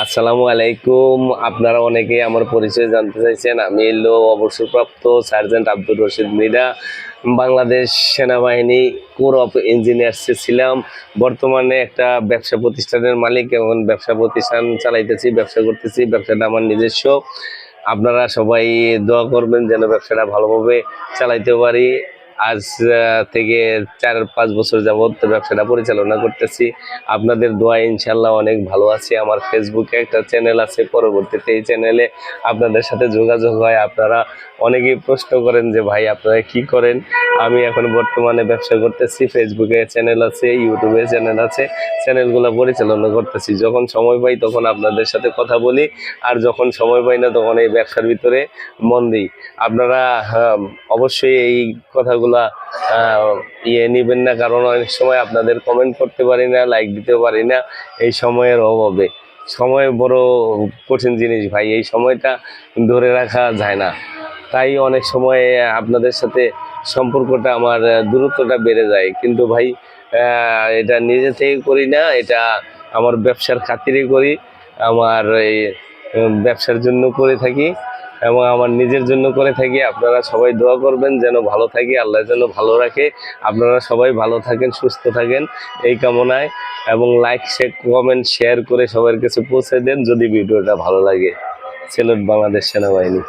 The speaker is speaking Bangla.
আসসালামু আলাইকুম। আপনারা অনেকেই আমার পরিচয় জানতে চাইছেন। আমি হলো অবসরপ্রাপ্ত সার্জেন্ট আব্দুর রশিদ মীরা। বাংলাদেশ সেনাবাহিনী কোর অফ ইঞ্জিনিয়ার্সে ছিলাম। বর্তমানে একটা ব্যবসা প্রতিষ্ঠানের মালিক এবং ব্যবসা প্রতিষ্ঠান চালাইতেছি, ব্যবসা করতেছি। ব্যবসাটা আমার নিজস্ব। আপনারা সবাই দোয়া করবেন যেন ব্যবসাটা ভালোভাবে চালাইতে পারি। আজ থেকে 4-5 বছর যাবৎ ব্যবসাটা পরিচালনা করতেছি। আপনাদের দোয়া ইনশাল্লাহ অনেক ভালো আছি। আমার ফেসবুকে একটা চ্যানেল আছে, পরবর্তীতে এই চ্যানেলে আপনাদের সাথে যোগাযোগ হয়। আপনারা অনেকেই প্রশ্ন করেন যে ভাই আপনারা কি করেন। আমি এখন বর্তমানে ব্যবসা করতেছি। ফেসবুকে চ্যানেল আছে, ইউটিউবে চ্যানেল আছে, চ্যানেলগুলো পরিচালনা করতেছি। যখন সময় পাই তখন আপনাদের সাথে কথা বলি, আর যখন সময় পাই না তখন এই ব্যবসার ভিতরে মন দিই। আপনারা অবশ্যই এই কথাগুলা নেবেন না, কারণ অনেক সময় আপনাদের কমেন্ট করতে পারি না, লাইক দিতে পারি না এই সময়ের অভাবে। সময় বড় কঠিন জিনিস ভাই, এই সময়টা ধরে রাখা যায় না। তাই অনেক সময় আপনাদের সাথে সম্পর্কটা আমার দূরত্বটা বেড়ে যায়। কিন্তু ভাই এটা নিজে থেকে করি না, এটা আমার ব্যবসার খাতিরে করি। আমার এই ব্যবসার জন্য করে থাকি এবং আমার নিজের জন্য করে থাকি। আপনারা সবাই দোয়া করবেন যেন ভালো থাকি, আল্লাহ যেন ভালো রাখে। আপনারা সবাই ভালো থাকেন, সুস্থ থাকেন এই কামনায়। এবং লাইক কমেন্ট শেয়ার করে সবার কাছে পৌঁছে দেন যদি ভিডিওটা ভালো লাগে। সেলুট বাংলাদেশ সেনাবাহিনী।